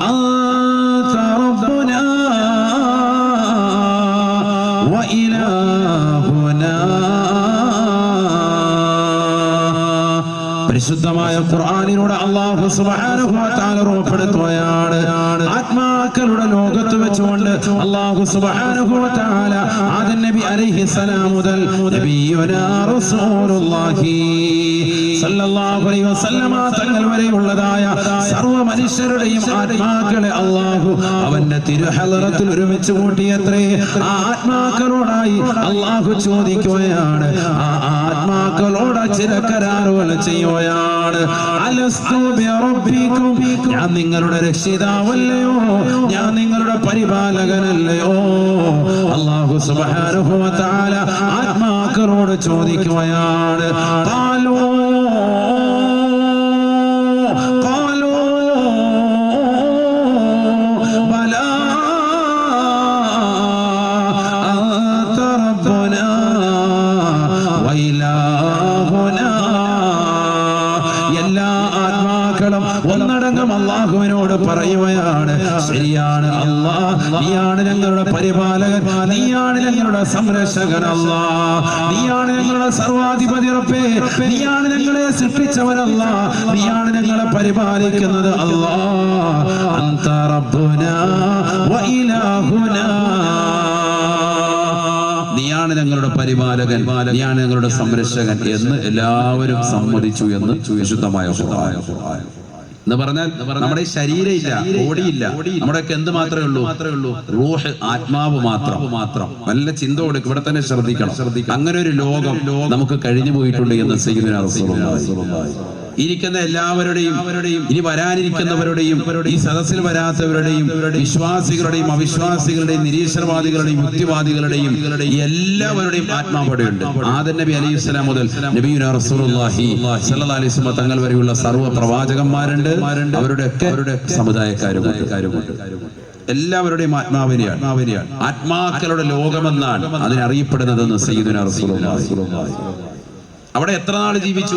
അൻത റബ്ബുനാ വഇലാഹുനാ. പരിശുദ്ധമായ ഖുർആനിലൂടെ അല്ലാഹു സുബ്ഹാനഹു വ തആല ഉറപ്പെടുത്തുകയാണ്, ആത്മാക്കളുടെ ലോകത്ത് വെച്ചുകൊണ്ട് അല്ലാഹു സുബ്ഹാനഹു വ തആല ആദം നബി അലൈഹിസ്സലാം മുതൽ നബിയുനാ റസൂലുള്ളാഹി സല്ലല്ലാഹു അലൈഹി വസല്ലമ തങ്ങൾ വരെയുള്ളതായ സർവ്വ മനുഷ്യരുടെയും ആത്മാക്കളെ അല്ലാഹു അവന്റെ തിരുഹളറത്തിൽ ഒരുമിച്ച് കൂട്ടിയത്രേ. ആ ആത്മാക്കളോടായി അല്ലാഹു ചോദിക്കുകയാണ്, ആ ആത്മാക്കളോട് ചില കരാറുകൾ ചെയ്യുകയാണ്. അലസ്തു ബിറബ്ബികും, ഞാൻ നിങ്ങളുടെ രക്ഷിതാവല്ലയോ, ഞാൻ നിങ്ങളുടെ പരിപാലകനല്ലയോ? അല്ലാഹു സുബ്ഹാനഹു വ തആല ആത്മാക്കളോട് ചോദിക്കുകയാണ്. ഖാലൂ ബലാ അൻത റബ്ബുനാ വഇലാഹുനാ. എല്ലാ ആത്മാക്കളും ഒന്നടങ്കം അല്ലാഹുവിനോട് പറയുകയാണ്, ശരിയാണ് അല്ലാഹ്, നീയാണ് ഞങ്ങളുടെ പരിപാലകൻ, നീയാണ് ഞങ്ങളുടെ സംരക്ഷകൻ അല്ലാഹ്, നീയാണ് ഞങ്ങളുടെ സർവാധിപതി റബ്ബേ, നീയാണ് ഞങ്ങളെ സൃഷ്ടിച്ചവൻ അല്ലാഹ്, നീയാണ് ഞങ്ങളെ പരിപാലിക്കുന്നത് അല്ലാഹ്. അൻത റബ്ബുനാ വഇലാഹുനാ, നീയാണ് ഞങ്ങളുടെ പരിപാലകൻ, നീയാണ് ഞങ്ങളുടെ സംരക്ഷകൻ എന്ന് എല്ലാവരും സമ്മതിച്ചു എന്ന് വിശുദ്ധമായ ഖുർആൻ. എന്ന് പറഞ്ഞാൽ നമ്മുടെ ശരീരം ഇല്ല, ബോഡിയില്ല, നമ്മുടെയൊക്കെ എന്ത് മാത്രമേ ഉള്ളൂ? റൂഹ്, ആത്മാവ് മാത്രം. നല്ല ചിന്ത കൊടുക്കും, ഇവിടെ തന്നെ ശ്രദ്ധിക്കണം. അങ്ങനെ ഒരു ലോകം നമുക്ക് കഴിഞ്ഞു പോയിട്ടുണ്ട് എന്ന് സയ്യിദുനാ റസൂലുള്ളാഹി. ഇരിക്കുന്ന എല്ലാവരുടെയും ഇനി വരാനിരിക്കുന്നവരുടെയും ഈ സദസ്സിൽ വരാത്തവരുടെയും വിശ്വാസികളുടെയും അവിശ്വാസികളുടെയും നിരീശ്വരവാദികളുടെയും യുക്തിവാദികളുടെയും എല്ലാവരുടെയും ആത്മാവടെയുണ്ട്. ആദം നബി അലൈഹിസ്സലാം മുതൽ നബിയുനാ റസൂലുള്ളാഹി സ്വല്ലല്ലാഹു അലൈഹി വസല്ലം തങ്ങൾ വരെയുള്ള സർവ്വ പ്രവാചകന്മാരുണ്ട്, അവരുടെ സമുദായക്കാരുമുണ്ട്. എല്ലാവരുടെയും ആത്മാവിനെയാണ്, ആത്മാക്കളുടെ ലോകമെന്നാണ് അതിനറിയപ്പെടുന്നതെന്ന് സയ്യിദുനാ റസൂലുള്ളാഹി. അവിടെ എത്ര നാൾ ജീവിച്ചു?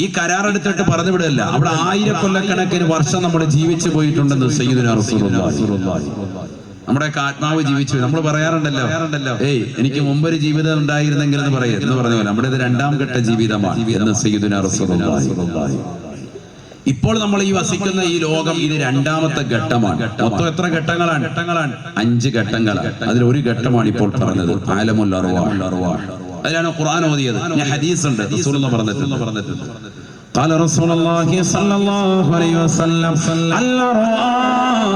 ഈ കരാറെടുത്തിട്ട് പറഞ്ഞു വിടല്ല, അവിടെ 1000 കൊല്ലക്കണക്കിന് വർഷം നമ്മൾ ജീവിച്ചു പോയിട്ടുണ്ടെന്ന് സയ്യിദുനാ റസൂലുള്ളാഹി. നമ്മുടെയൊക്കെ ആത്മാവ് ജീവിച്ചു. നമ്മൾ പറയാറുണ്ടല്ലോ, ഏയ് എനിക്ക് മുമ്പൊരു ജീവിതം ഉണ്ടായിരുന്നെങ്കിൽ എന്ന് പറഞ്ഞ പോലെ നമ്മുടെ ഇത് 2ാം ഘട്ട ജീവിതമാണ് എന്ന് സയ്യിദുനാ റസൂലുള്ളാഹി. ഇപ്പോൾ നമ്മൾ ഈ വസിക്കുന്ന ഈ ലോകം ഇത് 2ാമത്തെ ഘട്ടമാണ്. മൊത്തം എത്ര ഘട്ടങ്ങളാണ്? 5 ഘട്ടങ്ങളാണ്. അതിലൊരു ഘട്ടമാണ് ഇപ്പോൾ പറഞ്ഞത്, ആലമുൽ അർവാഹ്. അതിലാണ് ഖുർആൻ ഓതിയത്. ഞാൻ ഹദീസ് ഉണ്ട്, റസൂലുള്ളാഹി പറഞ്ഞിട്ടുണ്ട്. ഖാല റസൂലുള്ളാഹി സ്വല്ലല്ലാഹു അലൈഹി വസല്ലം അൽ-അർവാഹു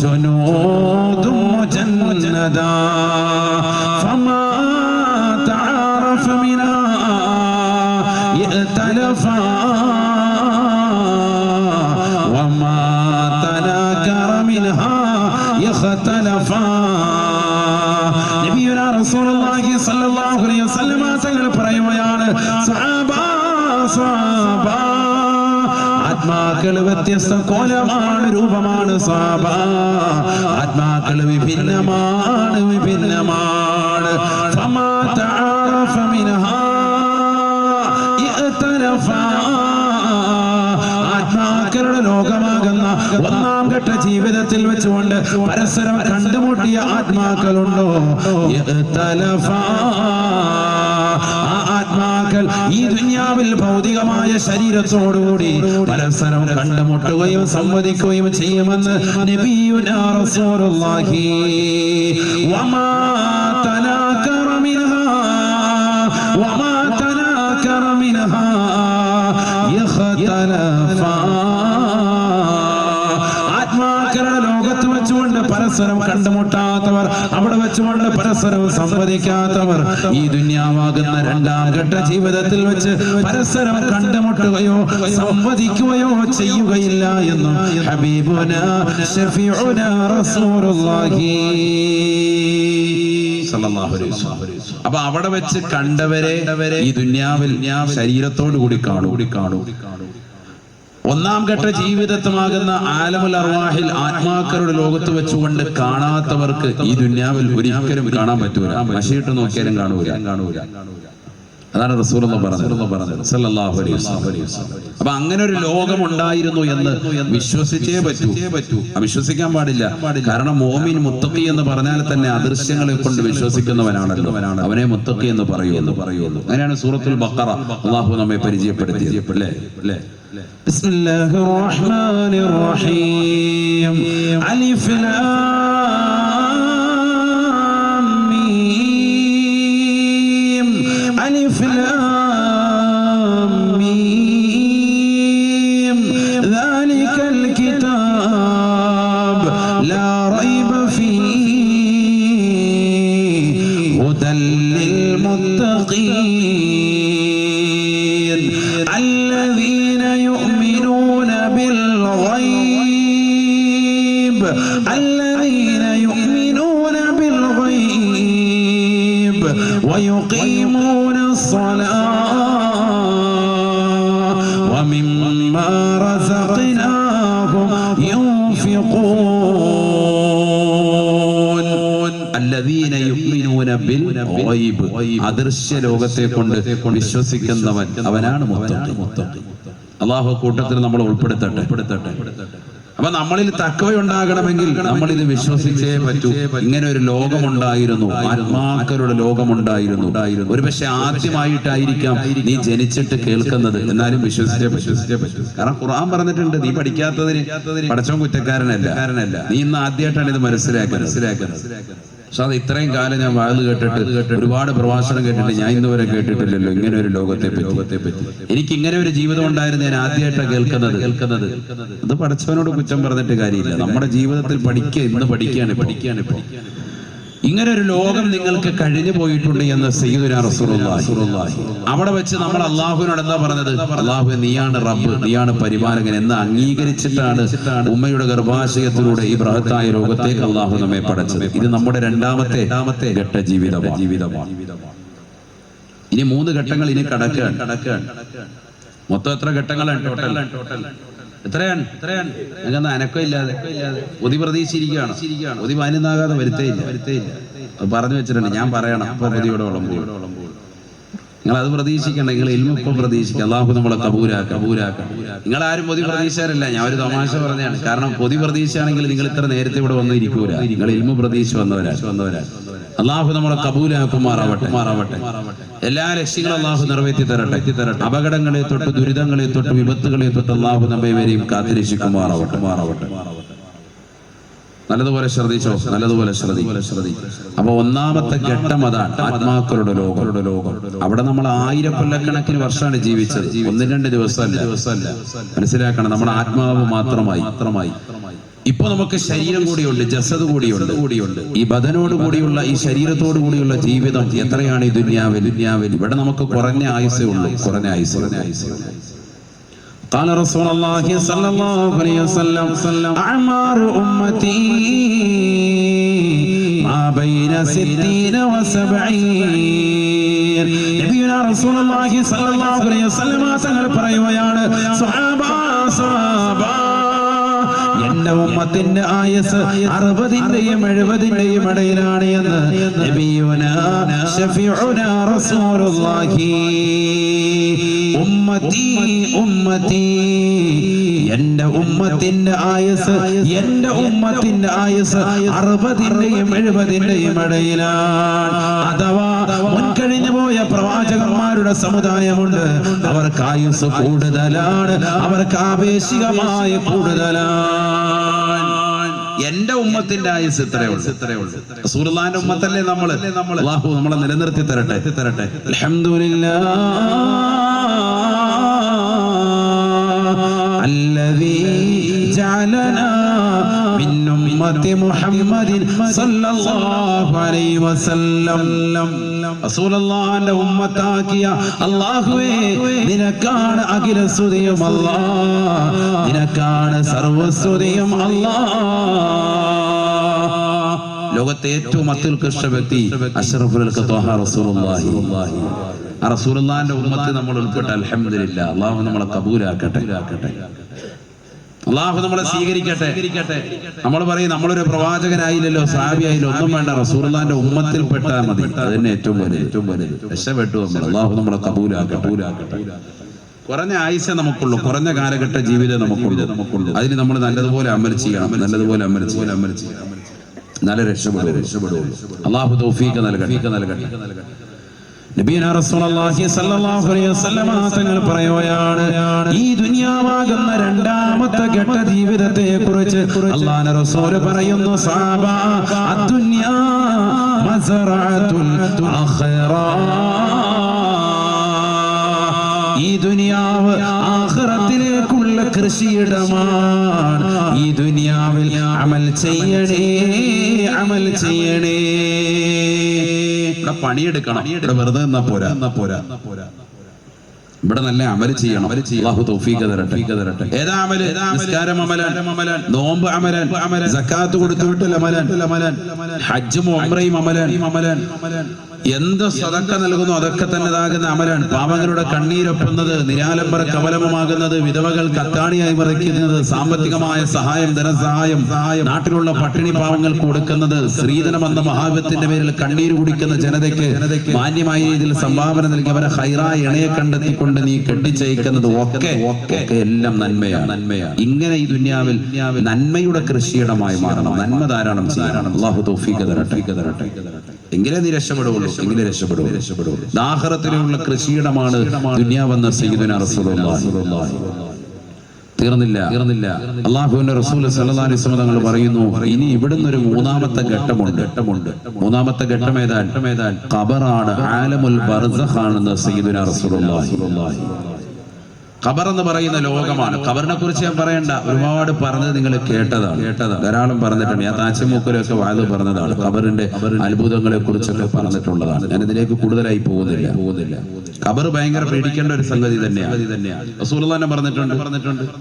ജുനൂദുൻ മുജന്നദാ ഫമാ തആറഫ മിനാ യഅ്തലഫാ വമാ തനാകറ മിൻഹാ യഖ്തലഫാ. നബിയുനാ റസൂലുള്ളാഹി സ്വല്ലല്ലാഹു അലൈഹി വസല്ലം തങ്ങൾ പറയുകയാണ്, സ്വഹാബ, ആത്മാക്കൾ വ്യത്യസ്ത കോലമാണ്, രൂപമാണ്. സ്വഹാബ, ആത്മാക്കൾ വിഭിന്നമാണ്. ഫമാ തആറഫ മിൻഹാ യഅ്തലഫാ. ആത്മാക്കളുടെ ലോകമാകുന്ന 1ാം ഘട്ട ജീവിതത്തിൽ വെച്ചുകൊണ്ട് പരസ്പരം കണ്ടുമുട്ടിയ ആത്മാക്കളുണ്ടോ? ആ ആത്മാക്കൾ ഈ ദുനിയാവിൽ ഭൗതികമായ ശരീരത്തോടുകൂടി പരസ്പരം കണ്ടുമുട്ടുകയും സംവദിക്കുകയും ചെയ്യുമെന്ന് നബിയുനാ റസൂലുള്ളാഹി. വമാ തനാകറ മിൻഹാ യഖ്തലഫാ. ആത്മാക്കളുടെ ലോകത്ത് വെച്ചുകൊണ്ട് പരസ്പരം കണ്ടുമുട്ടാത്തവർ, അവിടെ വെച്ചുകൊണ്ട് പരസ്പരം സംവദിക്കാത്തവർ ഈ ദുനിയാവാകുന്ന 2ാം ഘട്ട ജീവിതത്തിൽ വെച്ച് പരസ്പരം കണ്ടുമുട്ടുകയോ സംവദിക്കുകയോ ചെയ്യുകയില്ല എന്നും ഹബീബുനാ ശഫീഉനാ റസൂലുള്ളാഹി സ്വല്ലല്ലാഹു അലൈഹി വസല്ലം. അപ്പൊ അവിടെ വെച്ച് കണ്ടവരെ ഈ ദുനിയാവിൽ ശരീരത്തോടു കൂടി കാണൂ. 1ാം ഘട്ട ജീവിതത്വമാകുന്ന ആലമുൽ അർവാഹിൽ ആത്മാക്കളുടെ ലോകത്ത് വെച്ചുകൊണ്ട് കാണാത്തവർക്ക് ഈ ദുനിയാവിൽ ഒരിക്കലും കാണാൻ പറ്റൂല. മഷിയിട്ട് നോക്കിയാലും കാണൂല. അതാണ് റസൂലുള്ളാഹി പറഞ്ഞത് സല്ലല്ലാഹു അലൈഹി വസല്ലം. അപ്പൊ അങ്ങനെ ഒരു ലോകം ഉണ്ടായിരുന്നു എന്ന് വിശ്വസിച്ചേ പറ്റൂ. അവിശ്വസിക്കാൻ പാടില്ല. കാരണം മോമിൻ മുത്തഖി എന്ന് പറഞ്ഞാൽ തന്നെ അദൃശ്യങ്ങളെ കൊണ്ട് വിശ്വസിക്കുന്നവനാണല്ലോ, അവനെ മുത്തഖി എന്ന് പറയുന്നു. അങ്ങനെയാണ് സൂറത്തുൽ ബഖറ അല്ലാഹു നമ്മെ പരിചയപ്പെടുത്തിയത്. അല്ലേ? ബിസ്മില്ലാഹിർ റഹ്മാനിർ റഹീം. അലിഫ് ലാം മീം. അലിഫ് ലാം മീം. ദാലികൽ കിതാബ് ലാ റൈബ ഫീഹി ഹുദൽ ലിൽ മുത്തഖീൻ الذين يؤمنون بالغيب ويقيمون الصلاة ومما رزقناهم ينفقون الذين يؤمنون بالغيب അദൃശ്യ ലോകത്തെ കൊണ്ട് വിശ്വസിക്കുന്നവൻ അവനാണ് മുത്തഖി. അല്ലാഹു കൂട്ടത്തിൽ നമ്മൾ ഉൾപ്പെടുത്തട്ടെ. അപ്പൊ നമ്മളിൽ തഖ്വയുണ്ടാകണമെങ്കിൽ നമ്മൾ ഇത് വിശ്വസിച്ചേ പറ്റൂ. ഇങ്ങനെ ഒരു ലോകമുണ്ടായിരുന്നു, ആത്മാക്കളുടെ ലോകമുണ്ടായിരുന്നു. ഒരുപക്ഷെ ആദ്യമായിട്ടായിരിക്കാം നീ ജനിച്ചിട്ട് കേൾക്കുന്നത്, എന്നാലും വിശ്വസിച്ചേ പറ്റൂ. കാരണം ഖുർആൻ പറഞ്ഞിട്ടുണ്ട്, നീ പഠിക്കാത്തതിന് പടച്ചോൻ കുറ്റക്കാരനല്ല. നീ ഇന്ന് ആദ്യമായിട്ടാണ് ഇത് മനസ്സിലാക്കുന്നത്. പക്ഷെ അത് ഇത്രയും കാലം ഞാൻ വാഴ്ന്നു കേട്ടിട്ട്, ഒരുപാട് പ്രഭാഷണം കേട്ടിട്ട് ഞാൻ ഇന്നുവരെ കേട്ടിട്ടില്ലല്ലോ ഇങ്ങനെ ഒരു ലോകത്തെ പറ്റി. എനിക്ക് ഇങ്ങനെ ഒരു ജീവിതം ഉണ്ടായിരുന്നു, ഞാൻ ആദ്യമായിട്ടാണ് കേൾക്കുന്നത്. അത് പടച്ചവനോട് കുറ്റം പറഞ്ഞിട്ട് കാര്യമില്ല. നമ്മുടെ ജീവിതത്തിൽ ഇന്ന് പഠിക്കുകയാണ്. ഇങ്ങനെ ഒരു ലോകം നിങ്ങൾക്ക് കഴിഞ്ഞു പോയിട്ടുണ്ട് എന്ന് സയ്യിദുനാ റസൂലുള്ളാഹി. അവിടെ വെച്ച് നമ്മൾ അള്ളാഹുവിനോട് എന്താ പറഞ്ഞത്? അള്ളാഹു നീയാണ് റബ്ബ്, നീയാണ് പരിപാലകൻ എന്ന് അംഗീകരിച്ചിട്ടാണ് ഉമ്മയുടെ ഗർഭാശയത്തിലൂടെ ഈ ബൃഹത്തായ ലോകത്തേക്ക് അള്ളാഹു നമ്മെ പടച്ചത്. ഇത് നമ്മുടെ രണ്ടാമത്തെ ഘട്ട ജീവിതമാണ്. ഇനി 3 ഘട്ടങ്ങൾ ഇനി കടക്കുകയാണ്. മൊത്തം എത്ര ഘട്ടങ്ങളാണ് ടോട്ടൽ? എത്രയാണ്? ഞങ്ങൾ അനക്കമില്ലാതെ ഒതി പ്രതീക്ഷിച്ചിരിക്കുകയാണ്. ഒതി മാന്യനാകാതെ വരുത്തേയില്ല. അത് പറഞ്ഞു വെച്ചിട്ടുണ്ട്, ഞാൻ പറയണം. അപ്പൊ ഒതിയോടെ വിളമ്പോ നിങ്ങൾ അത് പ്രതീക്ഷിക്കണ്ട. നിങ്ങൾ ഇൽമ ഇപ്പൊ പ്രതീക്ഷിക്കുക. അല്ലാഹു നമ്മളെ കബൂലാക്കാം. നിങ്ങൾ ആരും പൊതി പ്രതീക്ഷയല്ല. ഞാൻ ഒരു തമാശ പറഞ്ഞാണ്. കാരണം പൊതി പ്രതീക്ഷയാണെങ്കിൽ നിങ്ങൾ ഇത്ര നേരത്തെ ഇവിടെ വന്ന് ഇരിക്കൂല. നിങ്ങൾ ഇൽമ പ്രതീക്ഷ വന്നവരാ. അല്ലാഹു നമ്മളെ കബൂലാക്കുമാറാവട്ടെ. എല്ലാ ലക്ഷ്യങ്ങളും അല്ലാഹു നിറവേറ്റി തരട്ടെ. അപകടങ്ങളെ തൊട്ട്, ദുരിതങ്ങളെ തൊട്ട്, വിപത്തുകളെ തൊട്ട് അല്ലാഹു നമ്മെ വരെയും കാത്തിരക്ഷിക്കുമാറാവട്ടെ. നല്ലതുപോലെ ശ്രദ്ധിച്ചോ, നല്ലതുപോലെ ശ്രദ്ധിക്കും. അപ്പൊ ഒന്നാമത്തെ ഘട്ടം അതാണ്, ആത്മാക്കളുടെ ലോകം. അവിടെ നമ്മൾ 1000 കൊല്ലക്കണക്കിന് വർഷമാണ് ജീവിച്ചത്, 1-2 ദിവസമല്ല. മനസ്സിലാക്കണം, നമ്മുടെ ആത്മാവ് മാത്രമായി. ഇപ്പൊ നമുക്ക് ശരീരം കൂടിയുണ്ട്, ജസദ് കൂടിയുണ്ട്. ഈ ബദനോട് കൂടിയുള്ള, ഈ ശരീരത്തോടു കൂടിയുള്ള ജീവിതം എത്രയാണ് ഈ ദുനിയാവിൽ? ഇവിടെ നമുക്ക് കുറഞ്ഞ ആയുസ്സേ ഉള്ളൂ. قال رسول الله صلى الله عليه وسلم أعمار أمتي ما بين 60 و70. നബിയുനാ റസൂലുള്ളാഹി സ്വല്ലല്ലാഹു അലൈഹി വസല്ലം തങ്ങൾ പറയുകയാണ്, സ്വഹാബ എന്റെ ഉമ്മത്തിന്റെ ആയുസ് 60-ന്റെയും 70-ന്റെയും ഇടയിലാണ് എന്ന് നബിയുനാ ശഫീഉനാ റസൂലുള്ളാഹി. ഉമ്മത്തി എന്റെ ഉമ്മത്തിന്റെ ആയുസ് 60-ന്റെയും 70-ന്റെയും ഇടയിലാണ്. അഥവാ മുൻകഴിഞ്ഞു പോയ പ്രവാചകന്മാരുടെ സമുദായമുണ്ട്, അവർക്ക് ആയുസ് കൂടുതലാണ്, അവർക്ക് ആവേശികമായി കൂടുതലാണ്. എന്റെ ഉമ്മത്തിന്റെ ആയുസ് ഇത്രയേ ഉള്ളൂ. റസൂലുള്ളാഹിന്റെ ഉമ്മത്തല്ലേ നമ്മള്? അല്ലാഹു നമ്മളെ നിലനിർത്തി തരട്ടെ. അൽഹംദുലില്ലാഹ് الذي جعلنا من أمة محمد صلى الله عليه وسلم. റസൂലുള്ളാഹിന്റെ ഉമ്മത്താക്കിയ അല്ലാഹുവേ, നിനക്കാണ് അഖില സ്തുതിയും അല്ലാഹ്, നിനക്കാണ് സർവസ്തുതിയും അല്ലാഹ്. ലോകത്തെ ഏറ്റവും അത്യുത്കൃഷ്ട വ്യക്തി അഷ്റഫുൽ ഖൽഖ് റസൂലുള്ളാഹി. ആ റസൂലുള്ളാഹിന്റെ ഉമ്മത്തിൽ നമ്മൾ ഉൾപ്പെട്ട അൽഹംദുലില്ലാഹ്. അല്ലാഹു നമ്മളെ കബൂലാക്കട്ടെ. അള്ളാഹു നമ്മളെ സ്വീകരിക്കട്ടെ. നമ്മൾ പറയും നമ്മളൊരു പ്രവാചകനായില്ലല്ലോ, സഹാബിയായില്ലോ, ഒന്നും വേണ്ട, റസൂലുള്ളാഹിന്റെ ഉമ്മത്തിൽ പെട്ടാൽ മതി. അത് തന്നെ ഏറ്റവും വലുത്. രക്ഷപ്പെട്ടു നമ്മൾ. അള്ളാഹു നമ്മളെ കബൂലാക്കട്ടെ. കുറഞ്ഞ ആയുസേ നമുക്കുള്ളൂ, കുറഞ്ഞ കാലഘട്ട ജീവിതം നമുക്കുള്ളൂ. അതിന് നമ്മൾ നല്ലതുപോലെ അമൽ ചെയ്യണം, നല്ലതുപോലെ അമൽ ചെയ്യണം. നല്ല രക്ഷപ്പെടുള്ളൂ. അള്ളാഹു തൗഫീഖ് നൽകട്ടെ. നബിയനാ റസൂലുള്ളാഹി സ്വല്ലല്ലാഹു അലൈഹി വസല്ലമ തങ്ങൾ പറയുകയാണ്, ഈ ദുനിയാവാകുന്ന രണ്ടാമത്തെ ഘട്ട ജീവിതത്തെ കുറിച്ച് അല്ലാഹുവിന്റെ റസൂൽ പറയുന്നു, സഹാബ അദ്ദുനിയാ മസ്റഅത്തുൽ ആഖിറ. ഈ ദുനിയാവ് ആഖിറത്തിലേക്കുള്ള കൃഷിയിടമാണ്. ഈ ദുനിയാവിൽ അമൽ ചെയ്യണേ. ഇവിടെ പണിയെടുക്കണം, ഇവിടെ വെറുതെ നിന്നാ പോരാ. ഇവിടെ നല്ല അമൽ ചെയ്യണം. അല്ലാഹു തൗഫീഖ് തരട്ടെ. ഏതാ അമല്? നിസ്കാരം അമലാൻ, നോമ്പ് അമലാൻ, സക്കാത്ത് കൊടുത്തുവിട്ടൽ അമലാൻ, ഹജ്ജും ഉംറയും അമലാൻ. എന്ത് സദക്ക നൽകുന്നു അതൊക്കെ തന്നെതാകുന്ന അമലാണ്. പാവങ്ങളുടെ കണ്ണീരൊപ്പുന്നത്, നിരാലംബര കവലമാകുന്നത്, വിധവകൾ കത്താണിയായി മറിക്കുന്നത്, സാമ്പത്തികമായ സഹായം, ധനസഹായം, നാട്ടിലുള്ള പട്ടിണി പാവങ്ങൾക്ക് കൊടുക്കുന്നത്, സ്ത്രീധനം എന്ന മഹാവിപത്തിന്റെ പേരിൽ കണ്ണീര് കുടിക്കുന്ന ജനതയ്ക്ക് മാന്യമായ രീതിയിൽ സംഭാവന നൽകി അവരെ ഹൈറായ ഇണയെ കണ്ടെത്തിക്കൊണ്ട് നീ കെട്ടിച്ചയക്കുന്നത് ഒക്കെ എല്ലാം നന്മയാണ്. ഇങ്ങനെ ഈ ദുനിയാവിൽ നന്മയുടെ കൃഷിയിടമായി മാറണം. നന്മ ധാരാളം ചെയ്യണം. അല്ലാഹു തൗഫീഖ് തരട്ടെ. എങ്കിലേ നീ രക്ഷപ്പെടുള്ളൂ. ആഖിറത്തിലുള്ള കൃഷിയിടമാണ് ദുനിയാവെന്ന സയ്യിദുനാ റസൂലുള്ളാഹി. തീർന്നില്ല. അല്ലാഹുവിന്റെ റസൂൽ സല്ലല്ലാഹു അലൈഹി വസല്ലം തങ്ങൾ പറയുന്നു, ഇനി ഇവിടുന്ന് ഒരു മൂന്നാമത്തെ ഘട്ടമുണ്ട്. മൂന്നാമത്തെ ഘട്ടം ഏതാൻ? ഖബറാണ്, ആലമുൽ ബർസഖ് ആണെന്ന് സയ്യിദുനാ റസൂലുള്ളാഹി. ഖബർ എന്ന് പറയുന്ന ലോകമാണ്. ഖബറിനെ കുറിച്ച് ഞാൻ പറയണ്ട, ഒരുപാട് പറഞ്ഞത് നിങ്ങൾ കേട്ടതാണ്, ധാരാളം പറഞ്ഞിട്ടുണ്ട്. ഞാൻ താച്ചിമൂക്കലൊക്കെ വാത് പറഞ്ഞതാണ്. ഖബറിന്റെ അത്ഭുതങ്ങളെ കുറിച്ചൊക്കെ പറഞ്ഞിട്ടുള്ളതാണ്. ഞാൻ ഇതിലേക്ക് കൂടുതലായി പോകുന്നില്ല. ഖബർ ഭയങ്കര പേടിക്കേണ്ട ഒരു സംഗതി തന്നെയാണ്. റസൂലുള്ളാഹി തന്നെ പറഞ്ഞിട്ടുണ്ട്,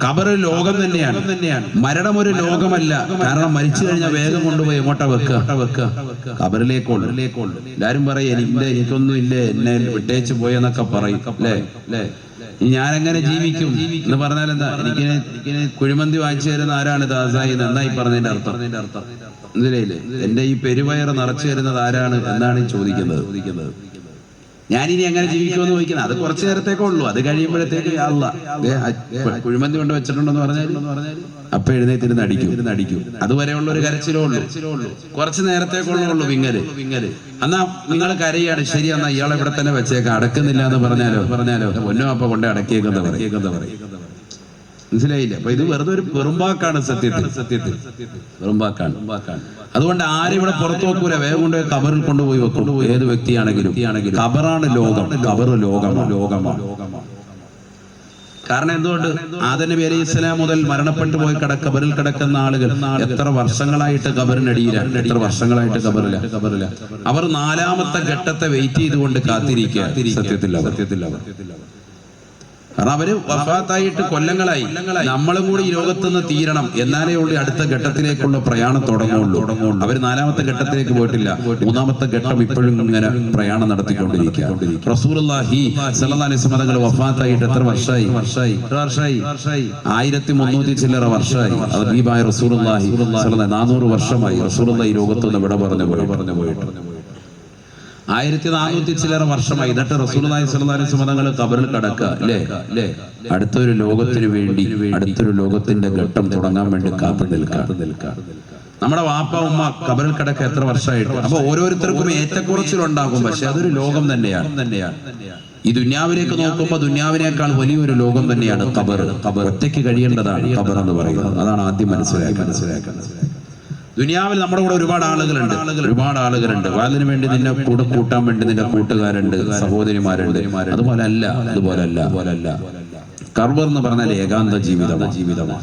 ഖബർ ലോകം തന്നെയാണ്. മരണം ഒരു ലോകമല്ല. കാരണം മരിച്ചു കഴിഞ്ഞാൽ വേഗം കൊണ്ടുപോയി എങ്ങോട്ടാ വെക്കുക? ഖബറിലേക്കുള്ളൂ. എല്ലാരും പറയും എനിക്കൊന്നും ഇല്ലേ, എന്നെ വിട്ടേച്ച് പോയെന്നൊക്കെ പറയും. അല്ലേ? ഞാനെങ്ങനെ ജീവിക്കും എന്ന് പറഞ്ഞാൽ എന്താ? എനിക്ക് കുഴിമന്തി വാങ്ങിച്ചു തരുന്ന ആരാണ്? ദാസായി നന്നായി പറഞ്ഞതിന്റെ അർത്ഥം മനസ്സിലായില്ലേ? എന്റെ ഈ പെരുവയറ് നിറച്ചു തരുന്നത് ആരാണ് എന്നാണ് ചോദിക്കുന്നത്. ഞാനിനി എങ്ങനെ ജീവിക്കുമെന്ന് ചോദിക്കുന്നത്. അത് കുറച്ചു നേരത്തേക്കേ ഉള്ളൂ. അത് കഴിയുമ്പോഴത്തേക്ക് കുഴിമന്തി കൊണ്ട് വെച്ചിട്ടുണ്ടെന്ന് പറഞ്ഞാൽ അപ്പൊ എഴുന്നേറ്റിരുന്ന് അടിക്കും. അതുവരെയുള്ള ഒരു കരച്ചിലേ ഉള്ളൂ. കുറച്ചു നേരത്തേക്കുള്ളൂ വിങ്ങല്. എന്നാ നിങ്ങൾ കരയാണ്, ശരി, എന്നാ ഇയാളെ ഇവിടെ തന്നെ വെച്ചേക്കാം, അടക്കുന്നില്ല എന്ന് പറഞ്ഞാലോ ഒന്നോ അപ്പൊ കൊണ്ടേ അടക്കിയേക്കെന്ന് പറയും. മനസ്സിലായില്ല? അപ്പൊ ഇത് വെറുതെ ഒരു വെറുമ്പാക്കാണ്. സത്യത്തിൽ വെറുമ്പാക്കാണ്. അതുകൊണ്ട് ആരും ഇവിടെ പുറത്തു വെക്കൂല, വേഗം കൊണ്ട് ഖബറിൽ കൊണ്ടുപോയി വെക്കും. ഏത് വ്യക്തിയാണെങ്കിലും ഖബറാണ് ലോകം. ഖബർ ലോകമാണ്. കാരണം എന്തുകൊണ്ട്? ആദം നബി അലൈഹിസ്സലാം മുതൽ മരണപ്പെട്ടു പോയി ഖബറിൽ കിടക്കുന്ന ആളുകൾ എത്ര വർഷങ്ങളായിട്ട് ഖബറിനടിയിലാണ്, എത്ര വർഷങ്ങളായിട്ട് ഖബറില. അവർ നാലാമത്തെ ഘട്ടത്തെ വെയിറ്റ് ചെയ്തുകൊണ്ട് കാത്തിരിക്കുക. സത്യത്തില്ല. കാരണം അവര് വഫാത്തായിട്ട് കൊല്ലങ്ങളായി. നമ്മളും കൂടി ഈ ലോകത്തുനിന്ന് തീരണം, എന്നാലേ ഉള്ളൂ അടുത്ത ഘട്ടത്തിലേക്കുള്ള പ്രയാണം തുടങ്ങുള്ളൂ. അവര് നാലാമത്തെ ഘട്ടത്തിലേക്ക് പോയിട്ടില്ല. മൂന്നാമത്തെ ഘട്ടം ഇപ്പോഴും ഇങ്ങനെ പ്രയാണം നടത്തിക്കൊണ്ടിരിക്കുക. റസൂലുള്ളാഹി സ്വല്ലല്ലാഹു അലൈഹി വസല്ലം തങ്ങൾ വഫാത്തായിട്ട് എത്ര വർഷമായി? 1300 ചില്ലറ വർഷമായി. ഹബീബായ റസൂലുള്ളാഹി 400 വർഷമായി റസൂലുള്ളാഹി ഈ ലോകത്തുനിന്ന് വിട പറഞ്ഞു പോയിട്ട്. 1400 ചില്ലറ വർഷമായി. എന്നിട്ട് റസൂലുള്ളാഹി സ്വല്ലല്ലാഹു അലൈഹി വസല്ലം തങ്ങൾ ഖബറിൽ കിടക്കുക. അല്ലേ? അടുത്തൊരു ലോകത്തിന് വേണ്ടി, അടുത്തൊരു ലോകത്തിന്റെ ഘട്ടം തുടങ്ങാൻ വേണ്ടി കാത്തു നിൽക്കുക. നമ്മുടെ വാപ്പ ഉമ്മ ഖബറിൽ കിടക്ക എത്ര വർഷമായിട്ട്. അപ്പൊ ഓരോരുത്തർക്കും ഏറ്റക്കുറച്ചിലുണ്ടാകും. പക്ഷെ അതൊരു ലോകം തന്നെയാണ്. ഈ ദുനിയാവിലേക്ക് നോക്കുമ്പോൾ ദുനിയാവിനേക്കാൾ വലിയൊരു ലോകം തന്നെയാണ് ഖബർ. ഒറ്റയ്ക്ക് കഴിയേണ്ടതാണ് ഖബർ എന്ന് പറയുന്നത്. അതാണ് ആദ്യം മനസ്സിലാക്കുന്നത്. ദുനിയാവിൽ നമ്മുടെ കൂടെ ഒരുപാട് ആളുകളുണ്ട്. വാലിന് വേണ്ടി നിന്നെ കൂടെ കൂട്ടാൻ വേണ്ടി നിന്റെ കൂട്ടുകാരുണ്ട്, സഹോദരിമാരുണ്ട്. അതുപോലെ അല്ല. ഖബർ എന്ന് പറഞ്ഞാൽ ഏകാന്ത ജീവിതമാണ്.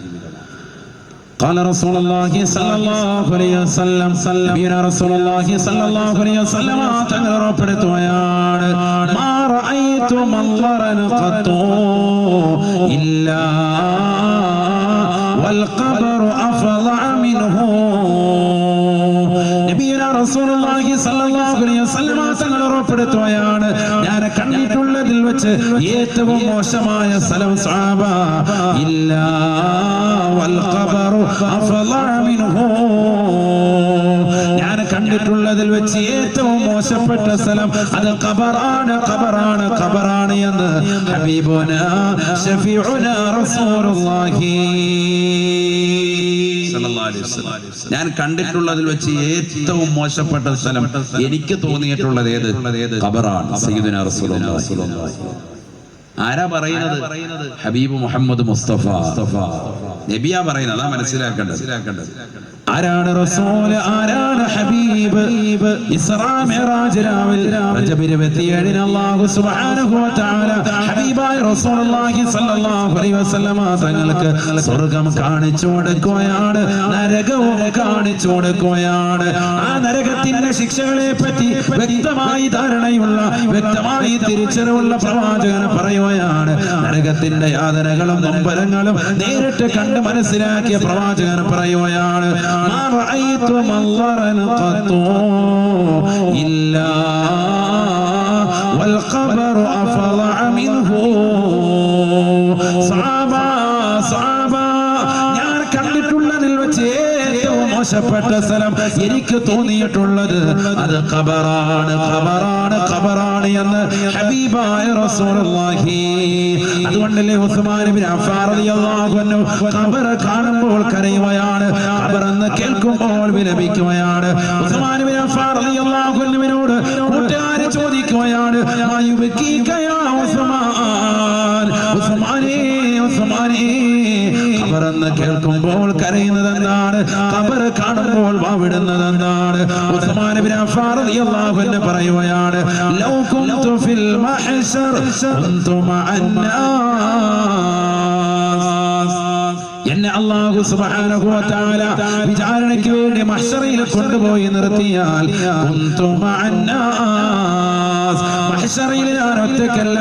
قال رسول الله صلى الله عليه وسلم نبينا رسول الله صلى الله عليه وسلم തങ്ങളോർപ്പെടുത്തുകയാണ്, ما رأيت منظرا قط إلا والقبر أفظع منه. നബിയുനാ റസൂലുള്ളാഹി സ്വല്ലല്ലാഹു അലൈഹി വസല്ലം തങ്ങളോർപ്പെടുത്തുകയാണ്, ഞാൻ കണ്ടിട്ടുള്ളതിൽ വെച്ച് ഏറ്റവും മോശമായ സ്ഥലം സഅബ ഇല്ലാ വൽ ഖബറു അഫളഅ മിൻഹു. ഞാൻ കണ്ടിട്ടുള്ളതിൽ വെച്ച് ഏറ്റവും മോശപ്പെട്ട സ്ഥലം അത് ഖബറാണ്, ഖബറാണ്, ഖബറാണ് എന്ന് ഹബീബുനാ ശഫീഉനാ റസൂലുള്ളാഹി സല്ലല്ലാഹു അലൈഹി വസല്ലം. ഞാൻ കണ്ടിട്ടുള്ളതിൽ വെച്ച് ഏറ്റവും മോശപ്പെട്ട സ്ഥലം എനിക്ക് തോന്നിയിട്ടുള്ളത് ഏത്? ഖബറാണ്. സയ്യിദുനാ റസൂലുള്ളാഹി. ആരാ പറയുന്നത്? ഹബീബ് മുഹമ്മദ് മുസ്തഫ നബിയാ പറയുന്നത്. അതാ മനസ്സിലാക്കേണ്ടത്. ആരാണ് റസൂൽ, ആരാണ് ഹബീബ്? ഇസ്റാ മിഅ്റാജ് രാവിൽ റജബ് 27 അല്ലാഹു സുബ്ഹാനഹു വ തആല ഹബീബായ റസൂലുള്ളാഹി സ്വല്ലല്ലാഹു അലൈഹി വസല്ലം തങ്ങൾക്ക് സ്വർഗ്ഗം കാണിച്ചു കൊടുക്കുകയാണ്, നരകവും കാണിച്ചു കൊടുക്കുകയാണ്. ആ നരകത്തിന്റെ ശിക്ഷകളെ പറ്റി വ്യക്തമായി ധാരണയുള്ള, വ്യക്തമായി തിരിച്ചറിവുള്ള പ്രവാചകൻ പറയുകയാണ്. നരകത്തിന്റെ യാതനകളും നൊമ്പരങ്ങളും നേരിട്ട് കണ്ട് മനസ്സിലാക്കിയ പ്രവാചകൻ പറയുകയാണ്, ما رأيت منظرا قط إلا والقبر أفظع منه. صعبا ഞാൻ കണ്ടിട്ടുള്ളതിൽ വെച്ച് ഏറ്റവും മോശപ്പെട്ട സ്ഥലം എനിക്ക് തോന്നിയിട്ടുള്ളത് അത് ഖബറാണ്, ഖബറാണ്, ഖബറാണ് എന്ന് ഹബീബായ റസൂലുള്ളാഹി. അതുകൊണ്ടല്ലേ ഉസ്മാൻ ഇബ്നു അഫ്ഫാൻ റളിയല്ലാഹു അൻഹു ഖബർ കാണുമ്പോൾ കരയുകയാണ്, ഖബർ എന്ന് കേൾക്കുമ്പോൾ വിലപിക്കുകയാണ്. ഉസ്മാൻ ഇബ്നു അഫ്ഫാൻ റളിയല്ലാഹു അൻഹുവിനോട് കൂട്ടുകാരെ ചോദിക്കുകയാണ്, മായുബക്കീക യാ ഉസ്മാൻ, ഉസ്മാനേ, ഉസ്മാനേ, ഖബർ എന്ന് കേൾക്കുമ്പോൾ കരയുന്നത് എന്താണ്? ഖബർ കാണുമ്പോൾ വാവിടുന്നത് എന്താണ്? ഉസ്മാൻ ഇബ്നു അഫ്ഫാൻ റളിയല്ലാഹു അൻഹു പറയുകയാണ്, ലൗ കുൻതു ഫിൽ മഹ്ശർ കുൻതു മഅന്നാസ്. എന്നെ അല്ലാഹു സുബ്ഹാനഹു വ തആല വിചാരണയ്ക്ക് വേണ്ടി മഹ്ശറിൽ കൊണ്ടുപോയി നിർത്തിയാൽ കുൻതു മഅന്നാസ്. മഹ്ശറിൽ ഞാൻ ഒറ്റക്കല്ല.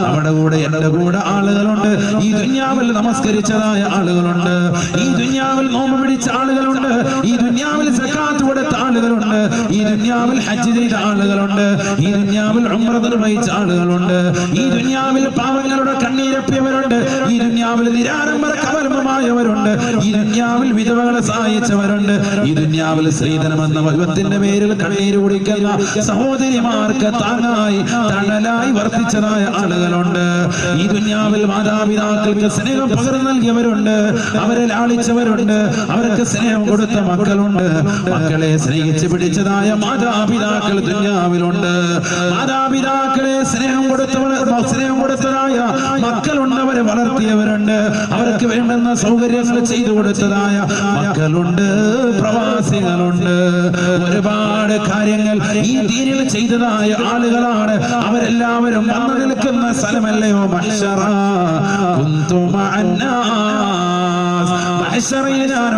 അവിടെ കൂടെ എന്റെ കൂടെ ആളുകളുണ്ട്. ഈ ദുനിയാവിൽ നമസ്കരിച്ചതായ ആളുകളുണ്ട്, ഈ ദുനിയാവിൽ നോമ്പ് പിടിച്ച ആളുകളുണ്ട്, ഈ ദുനിയാവിൽ സകാത്ത് കൊടുത്ത ആളുകളുണ്ട്, ഈ ദുനിയാവിൽ ഹജ്ജ് ചെയ്ത ആളുകളുണ്ട്, ഈ ദുനിയാവിൽ ഉംറ നിർവഹിച്ച ആളുകളുണ്ട്, ഈ ദുനിയാവിൽ പാവങ്ങളുടെ കണ്ണീരപ്പിയവരുണ്ട്, ഈ ദുനിയാവിൽ നിരാലംബര കവലമായവരുണ്ട്, ഈ ദുനിയാവിൽ വിധവകളെ സഹായിച്ചവരുണ്ട്, ഈ ദുനിയാവിൽ സ്ത്രീധനം എന്ന വൈവത്തിന്റെ പേരിൽ കണ്ണീര് കുടിക്കുന്ന സഹോദരിമാർക്ക് താങ്ങായി തണലായി വർത്തിച്ചതായ ആളുകളുണ്ട്. ഈ ദുനിയാവിൽ മാതാപിതാക്കൾക്ക് സ്നേഹം പകർന്നു നൽകിയവരുണ്ട്, അവരെ ലാളിച്ചവരുണ്ട്, അവർക്ക് സ്നേഹം കൊടുത്ത മക്കളുണ്ട്, മക്കളെ സ്നേഹിച്ച് പിടിച്ചതായ മാതാപിതാക്കൾ ദുനിയാവിലുണ്ട്. മാതാപിതാക്കളെ സ്നേഹം കൊടുത്തതായ മക്കളുണ്ട്, അവരെ വളർത്തിയവരുണ്ട്, അവർക്ക് വേണ്ടുന്ന സൗകര്യങ്ങൾ ചെയ്തു കൊടുത്തതായ മക്കളുണ്ട്, പ്രവാസികളുണ്ട്. ഒരുപാട് കാര്യങ്ങൾ ഈ ദീനിൽ ചെയ്തതായ ആളുകളാണ്. അവരെല്ലാവരും വന്നു നിൽക്കുന്ന സ്ഥലമല്ലയോ മഹ്ശറ. കുന്തു മഅന്നാസ്. മഹ്ശറയിൽ ഞാൻ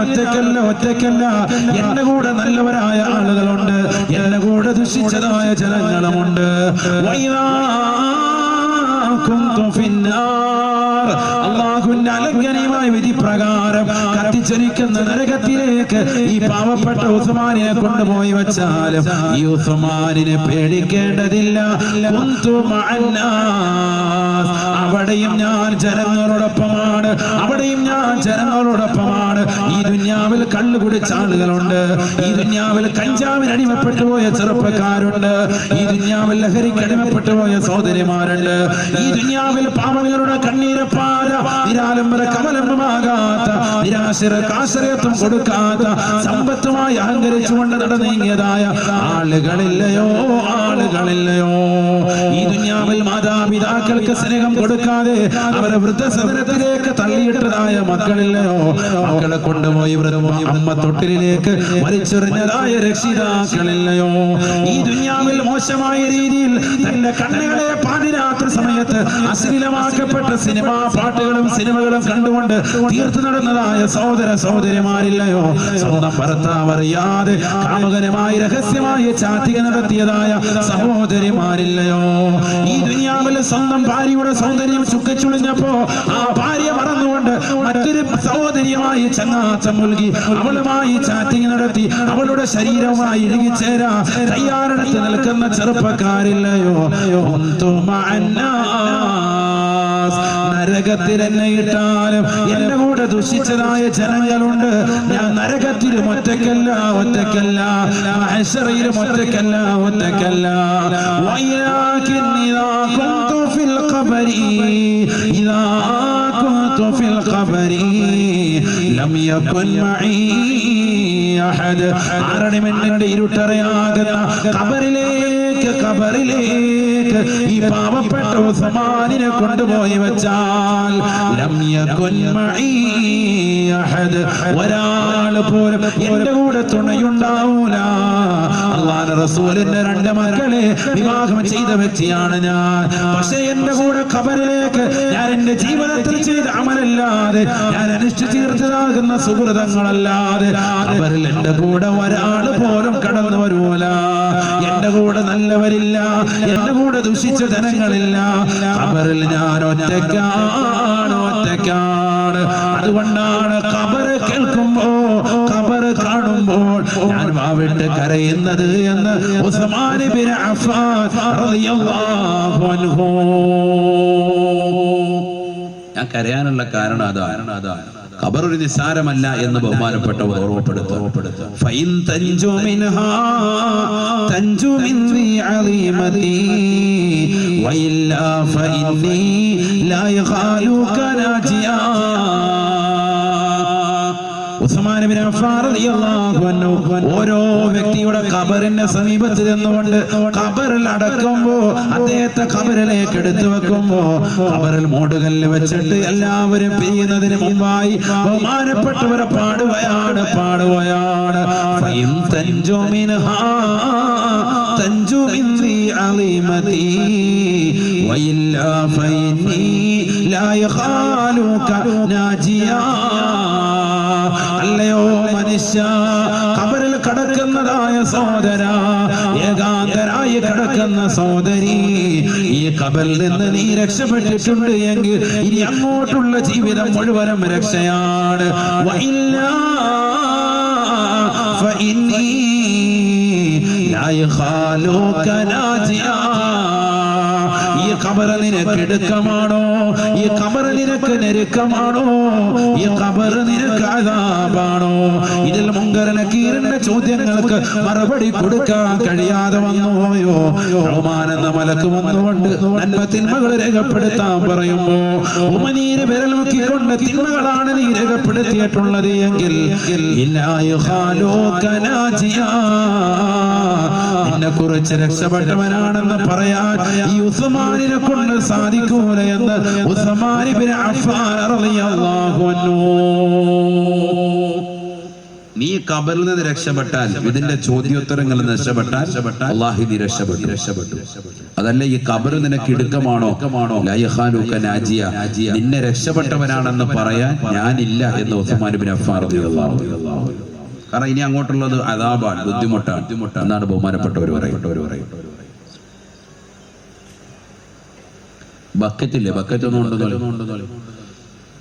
ഒറ്റക്കല്ല. എന്റെ കൂടെ നല്ലവരായ ആളുകളുണ്ട്, എന്റെ കൂടെ ദുഷിച്ചതായ ജനങ്ങളുമുണ്ട്. അല്ലാഹുവിന്റെ അലംഘനീയമായ വിധി പ്രകാരം കത്തിച്ചൊരിക്കുന്ന നരകത്തിലേക്ക് ഈ പാവപ്പെട്ട ഉസ്മാനെ കൊണ്ടുപോയി വെച്ചാലും ഈ ഉസ്മാനിനെ പേടിക്കേണ്ടതില്ല. കുന്തു മഅന്നാസ്. അവിടെയും ഞാൻ ജനങ്ങളോടൊപ്പമാണ്, അവിടെയും ഞാൻ ജനങ്ങളോടൊപ്പമാണ്. ഈ ദുനിയാവിൽ കള്ളു കുടിച്ച ആളുകളുണ്ട്, ഈ ദുനിയാവിൽ കഞ്ചാവിന് അടിമപ്പെട്ടു പോയ ചെറുപ്പക്കാരുണ്ട്, ഈ ദുനിയാവിൽ ലഹരിക്ക് അടിമപ്പെട്ടു പോയ സഹോദരിമാരുണ്ട്, ഈ ദുനിയാവിൽ പാവങ്ങളുടെ കണ്ണീരപ്പാല നിരാലംബര കമലംബമാകാത്ത നിരാശ്രയത്വം കൊടുക്കാത്ത സമ്പത്തുമായി അഹങ്കരിച്ചുകൊണ്ട് നടന്നീങ്ങിയതായ ആളുകളില്ലയോ? ഈ ദുനിയാവിൽ മാതാപിതാക്കൾക്ക് സ്നേഹം കൊടുക്കാതെ അവരെ വൃദ്ധസദനത്തിലേക്ക് തള്ളിയിട്ടതായ മക്കളില്ലയോ? മക്കളെ കൊണ്ടുപോയി അമ്മ തൊട്ടിലേക്ക് വലിച്ചെറിഞ്ഞതായ രക്ഷിതാക്കളില്ലയോ? ഈ ദുനിയാവിൽ മോശമായ രീതിയിൽ തന്റെ കണ്ണുകളെ പാതിരാത്രി സമയത്ത് അശ്ലീലമാക്കപ്പെട്ട സിനിമാ പാട്ടുകളും സിനിമകളും കണ്ടുകൊണ്ട് തീർത്തു നടന്നതായ സഹോദര സഹോദരിമാരില്ലയോ, സ്വന്തം ഭർത്താവ് അറിയാതെ കാമുകനുമായി രഹസ്യമായി ചാറ്റിക നടത്തിയതായ സഹോദരിമാരില്ലയോ, ഈ ദുനിയാവിൽ സ്വന്തം ഭാര്യയുടെ സൗന്ദര്യം ചുക്കച്ചുളിഞ്ഞപ്പോ ആ ഭാര്യ മറന്നുകൊണ്ട് മറ്റൊരു സഹോദരിയുമായി ചങ്ങാത്തം മുൽകി അവളുമായി ചാറ്റിങ് നടത്തി അവളുടെ ശരീരവുമായി ഇഴുകിച്ചേരാ തയ്യാറെടുത്ത് നിൽക്കുന്ന ചെറുപ്പക്കാരില്ലയോ, നരകത്തിൽ എന്നെ ഇട്ടാലും എന്റെ കൂടെ ദുഷിച്ചതായ ജനങ്ങളുണ്ട്, ഞാൻ നരകത്തിലും ഒറ്റക്കല്ല ഒറ്റക്കല്ല, മഹ്ശറിലും ഒറ്റക്കല്ല ഒറ്റക്കല്ല. വയ്യാകിൻ ഇദാ കുന്തു ഫിൽ ഖബരി ഇദാ കുന്തു ഫിൽ ഖബരി ലം യകുൻ മഈ അഹദ്. ആരണിമെന്നിന്റെ ഇരുട്ടറയാകുന്ന ഖബറിലേക്ക് ഈ പാവപ്പെട്ട ഉസ്മാനിനെ കൊണ്ടുപോയി വെച്ചാൽ ലം യകുൻ മഈ അഹദ്, ഒരാൾ പോലും എന്റെ കൂടെ തുണയുണ്ടാവൂല. അല്ലാഹുവിന്റെ റസൂലിന്റെ 2 മക്കളെ വിവാഹം ചെയ്ത വ്യക്തിയാണ് ഞാൻ. പക്ഷേ എന്റെ കൂടെ ഖബറിലേക്ക് ഞാൻ എന്റെ ജീവിതത്തിൽ ചെയ്ത അമലല്ലാതെ ഞാൻ അനുഷ്ഠിച്ചു തീർത്തതാകുന്ന സുഹൃതങ്ങളല്ലാതെ ഖബറിൽ എന്റെ കൂടെ ഒരാൾ പോലും കടന്നു വരൂല. എന്റെ കൂടെ നല്ലവരില്ല, എന്റെ കൂടെ ദുഷിച്ച ജനങ്ങളില്ല. ഖബറിൽ ഞാൻ ഒറ്റയ്ക്കാണ് ഒറ്റയ്ക്കാണ്. അതുകൊണ്ടാണ് ഖബർ കേൾക്കുമ്പോ ഖബർ കാണുമ്പോൾ ഞാൻ വാവിട്ട് കരയുന്നത് എന്ന് ഉസ്മാൻ ഇബ്നു അഫ്ഫാൻ റളിയല്ലാഹു അൻഹു. ഞാൻ കരയാനുള്ള കാരണം അതാണ്. ഖബർ ഒരു നിസ്സാരമല്ല എന്ന് ബഹുമാനപ്പെട്ടവർ ഓർമ്മപ്പെടുത്തും. ഫൈൻ തൻജു മിൻഹാ തൻജു മിൻ അളീമതി വഇല്ലാ ഫഇന്നി ലാ യഖാലുക നാജിയാ. ഉസ്മാൻ ഇബ്നു അഫ്ഫാൻ റളിയല്ലാഹു അൻഹു ഓരോ വ്യക്തിയുടെ ഖബറിന്റെ സമീപത്ത് നിന്നുകൊണ്ട് ഖബറിൽ അടക്കുമ്പോ അദ്ദേഹത്തെ ഖബറിലേക്ക് എടുത്തു വെക്കുമ്പോ ഖബറിൽ മൂടുകല്ല് വെച്ചിട്ട് എല്ലാവരും പിരിയുന്നതിന് മുമ്പായി ബഹുമാനപ്പെട്ടവരെ പാടുകയാണ് ഫൈൻ തൻജു മിൻഹാ തൻജു മിൻ അളീമതി വഇല്ലാ ഫഇന്നി ലാ യഖാലുക നാജിയാ. അല്ലയോ മനുഷ്യ, ഖബറിൽ കിടക്കുന്നതായ സഹോദര, ഏകാന്തരായി കിടക്കുന്ന സഹോദരി, ഈ ഖബറിൽ നിന്ന് നീ രക്ഷപ്പെട്ടിട്ടുണ്ട് എങ്കിൽ ഇനി അങ്ങോട്ടുള്ള ജീവിതം മുഴുവനും രക്ഷയാണ്. വഇല്ലാ ഫഇന്നി ലാ യഖാലുക നാജിയാ. ഈ ഖബർ നിനക്ക് ഇടുക്കമാണോ? ഈ ഖബർ നിനക്ക് ഞെരുക്കമാണോ? ഈ ഖബർ നിനക്ക് അദാബാണോ? ഇതിൽ മുങ്കർ നകീറിന്റെ ചോദ്യങ്ങൾക്ക് മറുപടി കൊടുക്കാൻ കഴിയാതെ വന്നുപോയോ? റഹ്മാൻ എന്ന മലക്ക് വന്നുകൊണ്ട് നന്മ തിന്മകൾ രേഖപ്പെടുത്താൻ പറയുമ്പോ ഉമനീര് വിരൽ മുക്കിക്കൊണ്ട് തിന്മകളാണ് നീ രേഖപ്പെടുത്തിയിട്ടുള്ളത് എങ്കിൽ നിന്നെ കുറിച്ച് രക്ഷപ്പെട്ടവനാണെന്ന് പറയാൻ ഈ ഉസ്മാനിനെ കൊണ്ട് സാധിക്കൂല എന്ന് ഉസ്മാൻ ഇബ്നു അഫ്ഫാൻ റളിയല്ലാഹു അൻഹു. നീ ഖബറിൽ നിന്ന് രക്ഷപ്പെട്ടാൽ, ഇതിന്റെ ചോദ്യോത്തരങ്ങൾ രക്ഷപ്പെട്ടാൽ അല്ലാഹു നീ രക്ഷപ്പെട്ടു. അതല്ല ഈ ഖബർ നിനക്ക് ഇടുക്കമാണോ? ലാ യഖാലുക നാജിയ, നിന്നെ രക്ഷപ്പെട്ടവനാണെന്ന് പറയാൻ ഞാനില്ല എന്ന് ഉസ്മാൻ ഇബ്നു അഫ്ഫാൻ റളിയല്ലാഹു അൻഹു. കാരണം ഇനി അങ്ങോട്ടുള്ളത് അദാബാണ്, ബുദ്ധിമുട്ടാണ് എന്നാണ് ബഹുമാനപ്പെട്ടവർ പറയുന്നത്. ബക്കറ്റില്ലേ, ബക്കറ്റ് ഒന്നും ഉണ്ടെന്നോ?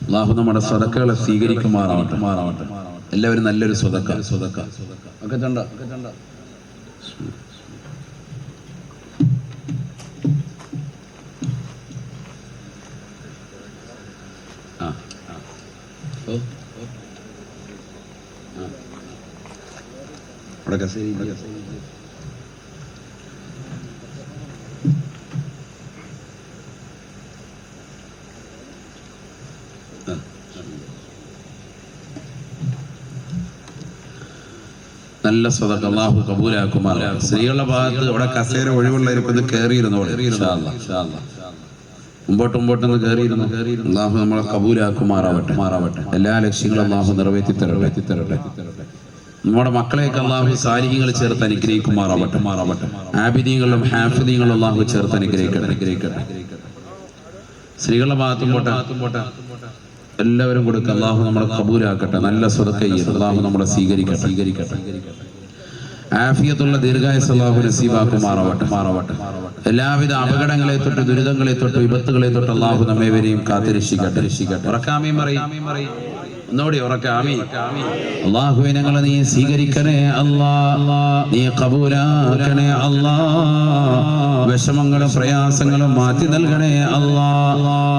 അല്ലാഹു നമ്മുടെ സദഖകളെ സ്വീകരിക്കുമാറാവട്ടെ. എല്ലാവരും നല്ലൊരു സ്വതക്ക ബക്കറ്റുണ്ടോ? നല്ല സ്വതക്ക അല്ലാഹു കബൂലാക്കുമാറാവട്ടെ. സ്ത്രീകളുടെ ഭാഗത്ത് അവിടെ കസേര ഒഴിവുള്ളവർക്ക് കയറിയിരുന്നു, മുമ്പോട്ടൊന്ന് കയറിയിരുന്നു. അല്ലാഹു നമ്മളെ കബൂലാക്കുമാറാവട്ടെ. എല്ലാ ലക്ഷ്യങ്ങളും അല്ലാഹു നിറവേറ്റി തരട്ടെ. നമ്മുടെ മക്കളെയൊക്കെ അല്ലാഹു സാലിഹ്യങ്ങൾ ചേർത്ത് അനുഗ്രഹിക്കുമാറാവട്ടെ. ആബിദീങ്ങളും ഹാഫിദീങ്ങളും അല്ലാഹു ചേർത്ത് അനുഗ്രഹിക്കട്ടെ. സ്ത്രീകളുടെ ഭാഗത്തും പോട്ടെ. എല്ലാവരും കൊടുക്കുക. അള്ളാഹു നമ്മളെ കബൂലാക്കട്ടെ. നല്ല സ്വതക്ക അള്ളാഹു നമ്മളെ സ്വീകരിക്കട്ടെ. ആഫിയത്തുള്ള ദീർഘായുസ്സ് അല്ലാഹു നസീബാക്കുമാറാവട്ടെ. എല്ലാവിധ അപകടങ്ങളെ തൊട്ട്, ദുരിതങ്ങളെ തൊട്ട്, വിപത്തുകളെ തൊട്ട് അല്ലാഹു നമ്മേവരെയും കാത്തുരക്ഷിക്കട്ടെ. ഉറക്കാമീൻ പറയും, ഒന്നുകൂടി ഉറക്കാമീൻ. അല്ലാഹുവേ ഞങ്ങളെ നീ സ്വീകരിക്കണേ അല്ലാ, നീ കബൂലാക്കണേ അല്ലാ. വിഷമങ്ങളും പ്രയാസങ്ങളും മാറ്റി നൽകണേ അല്ലാ.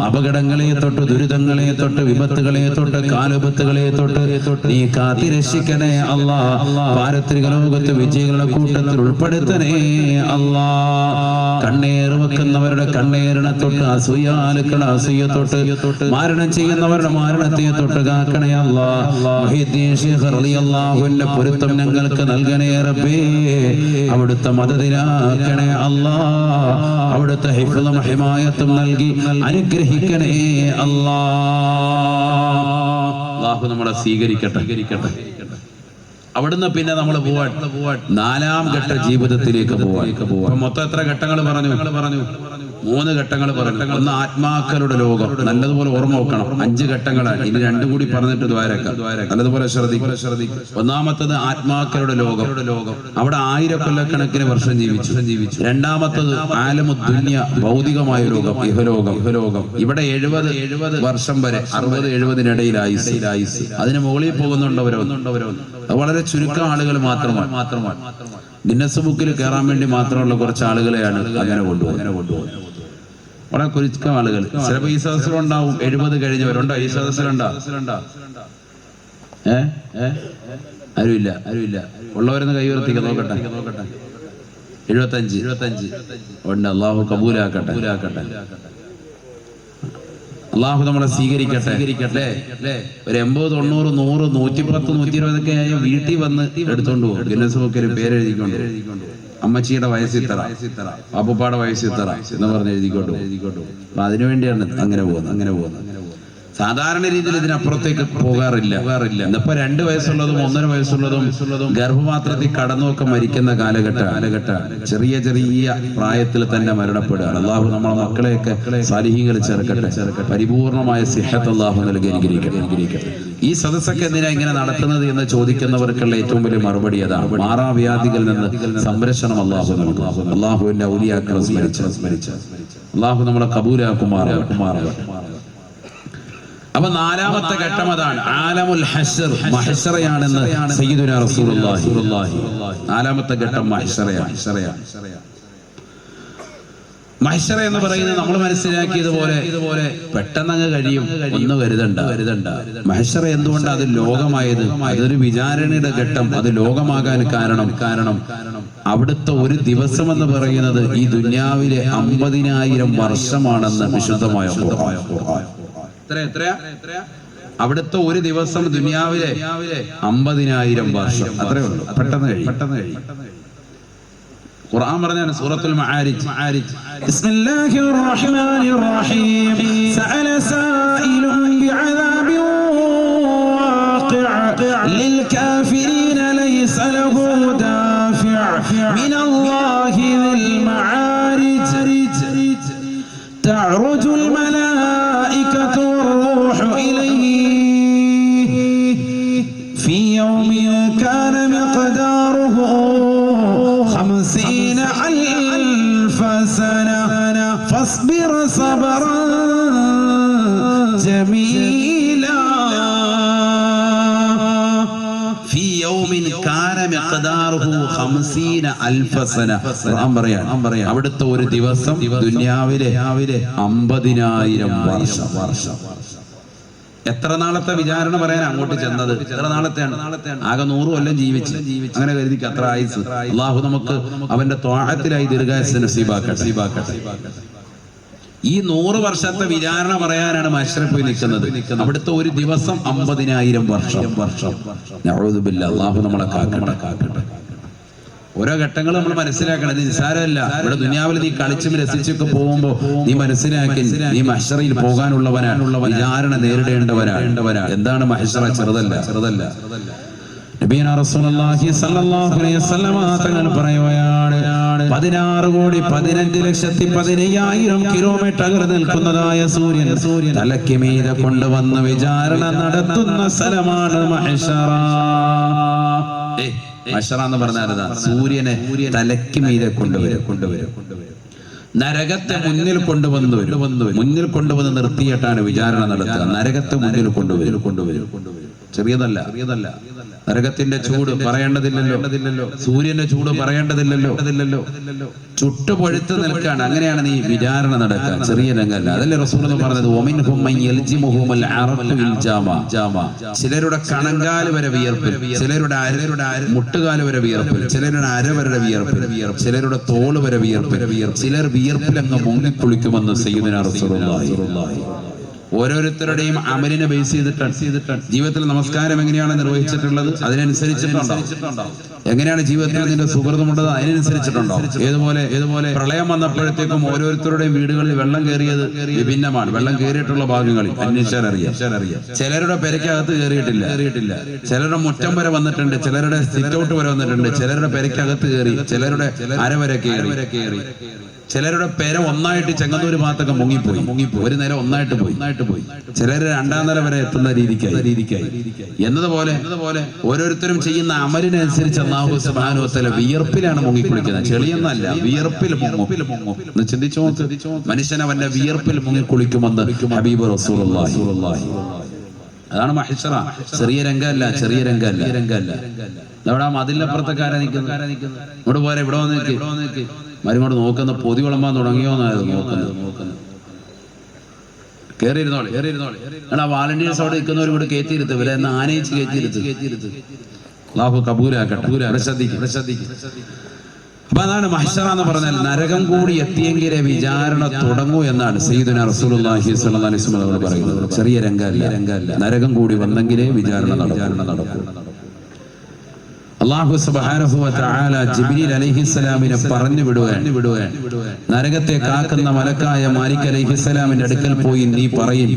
അപകടങ്ങളെ തൊട്ട്, ദുരിതങ്ങളെ തൊട്ട്, വിപത്തുകളെ തൊട്ട്, കാലുപത്തുകളെ തൊട്ട് നീ കാത്തിരക്ഷിക്കണേ അല്ലാ. പാരത്രിക ലോകത്ത് വിജയികളുടെ കൂട്ടത്തിൽ ഉൾപ്പെടുത്തണേ അല്ലാ. കണ്ണേറ് വെക്കുന്നവരുടെ കണ്ണേറിനെ തൊട്ട്, അസൂയാലുക്കളുടെ അസൂയ തൊട്ട്, മാരണം ചെയ്യുന്നവരുടെ മാരണത്തെ തൊട്ട് കാക്കണേ അല്ലാ. മുഹീദ്ദീൻ ശൈഖ് റളിയല്ലാഹു അൻഹു പൊരുത്തം ഞങ്ങൾക്ക് നൽകണേ റബ്ബേ. അവിടുത്തെ മദദിലാക്കണേ അല്ലാ. അവിടുത്തെ ഹിഫ്ളും ഹിമായത്തും നൽകി അനുഗ്രഹിക്കണേ അല്ലാ. അല്ലാഹു നമ്മളെ സ്വീകരിക്കട്ടെ. അവിടുന്ന് പിന്നെ നമ്മൾ പോവാൻ 4ാം ഘട്ട ജീവിതത്തിലേക്ക് പോവാൻ. മൊത്തം എത്ര ഘട്ടങ്ങൾ പറഞ്ഞു? 3 ഘട്ടങ്ങൾ പറഞ്ഞു. ഒന്ന് ആത്മാക്കളുടെ ലോകം, നല്ലതുപോലെ ഓർമ്മ വെക്കണം. 5 ഘട്ടങ്ങളാണ്. ഇനി 2 കൂടി പറഞ്ഞിട്ട് ദ്വാരക്കാം. നല്ലതുപോലെ ശ്രദ്ധിക്കും. ഒന്നാമത്തത് ആത്മാക്കളുടെ ലോകം. അവിടെ 1000 കൊല്ലക്കണക്കിന് വർഷം ജീവിച്ചു. രണ്ടാമത്തത് ആലമുദ്ദുനിയ, ഭൗതികമായ ലോകം, ഇഹലോകം. ഇവിടെ 70 വർഷം വരെ, 60-70 ആയുസ്. അതിന് മുകളിൽ പോകുന്നുണ്ടവരോ വളരെ ചുരുക്കം ആളുകൾ മാത്രമാണ്. ഗിന്നസ് ബുക്കിൽ കയറാൻ വേണ്ടി മാത്രമുള്ള കുറച്ച് ആളുകളെയാണ് അങ്ങനെ കൊണ്ടുപോകുന്നത്. വളരെ ചുരുക്കം ആളുകൾ. ചിലപ്പോൾ ഈ സദസ്സിലുണ്ടാവും 70 കഴിഞ്ഞവരുണ്ടോ? ഈ സദസ്സിലുണ്ടോ? ആരുമില്ല. ഉള്ളവരെന്ന് കൈ ഉയർത്തിക്ക, നോക്കട്ടെ. 75 ഉണ്ട്. അള്ളാഹു കബൂലാക്കട്ടെ. അള്ളാഹു നമ്മളെ സ്വീകരിക്കട്ടെ. ഒരു 80, 90, 100, 110, 120 ഒക്കെ ആയ വീട്ടിൽ വന്ന് എടുത്തോണ്ട് പോകും. ഗിന്നസ് ബുക്കിൽ പേരെഴുതിക്കൊണ്ട്, അമ്മച്ചിയുടെ വയസ്സിത്തറ, പാപ്പുപ്പാടെ വയസ്സിത്തറ എന്ന് പറഞ്ഞ് എഴുതിക്കൊണ്ട്. അപ്പൊ അതിനുവേണ്ടിയാണ് അങ്ങനെ പോകുന്നത്. സാധാരണ രീതിയിൽ ഇതിനപ്പുറത്തേക്ക് പോകാറില്ല. ഇന്നിപ്പോ 2 വയസ്സുള്ളതും 1.5 വയസ്സുള്ളതും ഗർഭപാത്രത്തിൽ കടന്നൊക്കെ മരിക്കുന്ന കാലഘട്ട. ചെറിയ പ്രായത്തിൽ തന്നെ മരണപ്പെടുകയാണ്. അള്ളാഹു നമ്മളെ മക്കളെയൊക്കെ സാലിഹീങ്ങൾ ചേർക്കട്ടെ. പരിപൂർണമായ സിഹത്ത് അള്ളാഹു നൽകി അനുഗ്രഹിക്കട്ടെ. ഈ സദസ്സൊക്കെ എന്തിനാ ഇങ്ങനെ നടത്തുന്നത് എന്ന് ചോദിക്കുന്നവർക്കുള്ള ഏറ്റവും വലിയ മറുപടി അതാണ്. മാറാവ്യാധികളിൽ നിന്ന് സംരക്ഷണം അള്ളാഹു നമുക്ക്. അള്ളാഹുവിന്റെ ഔലിയാക്കളെ സ്മരിച്ച് അള്ളാഹു നമ്മളെ കബൂലാക്കുമാറാവട്ടെ. അപ്പൊ 4ാമത്തെ ഘട്ടം അതാണ്. ആലമുൽ ഹശ്ർ, മഹ്ശറയാണെന്ന് സയ്യിദുനാ റസൂലുള്ളാഹി. 4ാമത്തെ ഘട്ടം മഹ്ശറയാണ്. മഹ്ശറ എന്ന് പറയുന്നത് നമ്മൾ മനസ്സിലാക്കിയതുപോലെ പെട്ടെന്നങ്ങ് കഴിയും ഒന്ന് കരുതണ്ട. മഹ്ശറ എന്തുകൊണ്ട് അത് ലോകമായത്? അതൊരു വിചാരണയുടെ ഘട്ടം. അത് ലോകമാകാൻ കാരണം അവിടുത്തെ ഒരു ദിവസം എന്ന് പറയുന്നത് ഈ ദുനിയാവിലെ 50,000 വർഷമാണെന്ന് വിശുദ്ധമായ ഖുർആൻ. എത്രയാ? അവിടുത്തെ ഒരു ദിവസം ദുനിയാവിലെ 50,000 വർഷം. അത്രേ ഉള്ളൂ. പെട്ടെന്ന് കഴിയും. ഖുർആൻ പറഞ്ഞാണ് സൂറത്തുൽ മആരിജ്. ബിസ്മില്ലാഹിർ റഹ്മാനിർ റഹീം. സഅല സായിലുൻ ബിഅദാബിൻ വാഖിഅ ലിൽ കാഫിരീന ലൈസ ലഹു ദാഫിഅ മിനല്ലാഹി ദിൽ മആരിജ്. തഅറുജുൽ മലായികതു والروح إليه في يوم كان مقداره 50,000 سنة فاصبر صبرا جميلا في يوم كان مقداره 50,000 سنة. അവിടുത്തെ ഒരു ദിവസം ദുനിയാവിലെ 50,000 വർഷം. എത്ര നാളത്തെ വിചാരണ പറയാൻ അങ്ങോട്ട് ചെന്നത്? എത്ര നാളത്തെയാണ്? ആകെ 100 കൊല്ലം ജീവിച്ച് അങ്ങനെ കരുതിക്ക് അത്ര ആയുസ്. അള്ളാഹു നമുക്ക് അവന്റെ ത്വാഅത്തിലായി ദീർഘായുസ്സ് നസീബാക്കട്ടെ. ഈ 100 വർഷത്തെ വിചാരണ പറയാനാണ് മഹ്ശറിൽ പോയി നിൽക്കുന്നത്. അവിടുത്തെ ഒരു ദിവസം 50,000 വർഷം. നഊദു ബില്ലാഹ്. അള്ളാഹു നമ്മളെ കാക്കട്ടെ. ഓരോ ഘട്ടങ്ങൾ നമ്മൾ മനസ്സിലാക്കണം. ഇത് നിസ്സാരമല്ല. ഇവിടെ ദുനിയാവിൽ നീ കളിച്ചും രസിച്ചൊക്കെ പോകുമ്പോ നീ മനസ്സിലാക്കി നീ മഹ്ശറിൽ പോകാനുള്ളവനാണ്, വിചാരണ നേരിടേണ്ടവനാണ്. എന്താണ് മഹ്ശറ? ചെറുതല്ല. നബിയനാ റസൂലുള്ളാഹി സ്വല്ലല്ലാഹു അലൈഹി വസല്ലം തങ്ങൾ പറയുകയാണ് 16,15,15,000 കിലോമീറ്റർ അകലെ നിൽക്കുന്നതായ സൂര്യൻ തലയ്ക്ക് മീതെ കൊണ്ടുവന്ന് വിചാരണ നടത്തുന്ന സ്ഥലമാണ് മഹ്ശറ. മഹ്ശറ എന്ന് പറഞ്ഞാൽ സൂര്യനെ തലയ്ക്ക് മീതെ കൊണ്ടുവരും. നരകത്തെ മുന്നിൽ കൊണ്ടുവന്ന് നിർത്തിയിട്ടാണ് വിചാരണ നടത്തുക. നരകത്തെ മുന്നിൽ കൊണ്ടുവരും. ചെറിയതല്ല. നരകത്തിന്റെ ചൂട് പറയേണ്ടതില്ലല്ലോ, സൂര്യന്റെ ചൂട് പറയേണ്ടതില്ലല്ലോ. ചുട്ടുപൊഴുത്ത് നിൽക്കാണ്. അങ്ങനെയാണ് നീ വിചാരണ നടക്കുക. ചെറിയ രംഗമല്ല. അതല്ലേ റസൂൽ പറഞ്ഞത്, ചിലരുടെ കണങ്കാല് വരെ വിയർപ്പിൽ, ചിലരുടെ മുട്ടുകാല് വരെ വിയർപ്പിൽ, ചിലരുടെ അരവരുടെ വിയർപ്പിൽ, ചിലരുടെ തോള് വരെ വിയർപ്പിൽ, ചിലർ വിയർപ്പിൽ അങ്ങ് മുങ്ങിക്കുളിക്കുമെന്ന് സയ്യിദുനാ റസൂലുള്ളാഹി. ഓരോരുത്തരുടെയും അമലിനെ ബേസ് ചെയ്തിട്ടാണ് ജീവിതത്തിൽ നമസ്കാരം എങ്ങനെയാണ് നിർവഹിച്ചിട്ടുള്ളത് അതിനനുസരിച്ചിട്ടുണ്ടാവും. എങ്ങനെയാണ് ജീവിതത്തിൽ അതിന്റെ സുഹൃതമുള്ളത് അതിനനുസരിച്ചിട്ടുണ്ടാവും. ഏതുപോലെ പ്രളയം വന്നപ്പോഴത്തേക്കും ഓരോരുത്തരുടെയും വീടുകളിൽ വെള്ളം കയറിയത് വിഭിന്നമാണ്. വെള്ളം കയറിയിട്ടുള്ള ഭാഗങ്ങളിൽ അന്വേഷിച്ചാൽ അറിയാം. ചിലരുടെ പെരയ്ക്കകത്ത് കയറിയിട്ടില്ല. ചിലരുടെ മുറ്റം വരെ വന്നിട്ടുണ്ട്, ചിലരുടെ സിറ്റ് ഔട്ട് വരെ വന്നിട്ടുണ്ട്, ചിലരുടെ പെരയ്ക്കകത്ത് കയറി, ചിലരുടെ അരവരെ കയറി, ചിലരുടെ പെര ഒന്നായിട്ട് ചെങ്ങന്നൂർ ഭാഗത്തൊക്കെ മുങ്ങിപ്പോയി. ഒരു നില ഒന്നായിട്ട് പോയി. ചിലര് 2ാം നില വരെ എത്തുന്ന രീതിക്കായി എന്നതുപോലെ ഓരോരുത്തരും ചെയ്യുന്ന അമലിനനുസരിച്ച് അല്ലാഹു സുബ്ഹാനഹു വ തആല വിയർപ്പിലാണ് മുങ്ങിക്കുളിക്കുന്നത്. ചെളിയൊന്നല്ല, വിയർപ്പിൽ മുങ്ങും. ചിന്തിച്ചു നോക്ക്, മനുഷ്യൻ അവന്റെ വിയർപ്പിൽ മുങ്ങിക്കുളിക്കുമെന്ന് ഹബീബ് റസൂലുള്ളാഹി. അതാണ് മഹ്ശറ. ചെറിയ രംഗമല്ല. അവിടെ ആ മതിലപ്പുറത്തൊക്കെ നിൽക്കുന്നു. ഇവിടെ പോരെ, ഇവിടെ വന്ന് മരുങ്ങോട്ട് നോക്കുന്ന പൊതി വിളമ്പാൻ തുടങ്ങിയോന്നായിരുന്നു നോക്കുന്നത്. കേറിയിരുന്നോളി. ആ വാളണ്ടിയേഴ്സ് അവിടെ നിൽക്കുന്നവർ കൂടെ കയറ്റിയിരുത്ത്, ഇവരെ ആനയിച്ച് കയറ്റിയിരുത്ത്. അല്ലാഹു കബൂലാക്കട്ടെ. ശ്രദ്ധിക്കും. അപ്പൊ അതാണ് മഹ്ശറ എന്ന് പറഞ്ഞാൽ നരകം കൂടി എത്തിയെങ്കിലേ വിചാരണ തുടങ്ങൂ എന്നാണ് സയ്യിദുനാ റസൂലുള്ളാഹി സ്വല്ലല്ലാഹു അലൈഹി വസല്ലം പറയുന്നത്. ചെറിയ രംഗമല്ല. നരകം കൂടി വന്നെങ്കിലേ വിചാരണ നടക്കൂ. അല്ലാഹു സുബ്ഹാനഹു വ തആല ജിബ്രീൽ അലൈഹിസ്സലാമിനെ പറഞ്ഞു വിടുവാൻ നരകത്തെ കാക്കുന്ന മലക്കായ മാലിക് അലൈഹിസ്സലാമിന്റെ അടുക്കൽ പോയി നീ പറയും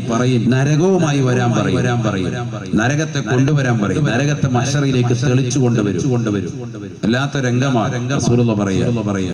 നരകവുമായി വരാൻ പറയും, നരകത്തെ കൊണ്ടുവരാൻ പറയും, നരകത്തെ മഹ്ശറയിലേക്ക് തെളിച്ചു കൊണ്ടുവരും. അല്ലാത്ത രംഗമാണ് റസൂലുള്ളാഹി പറയുക.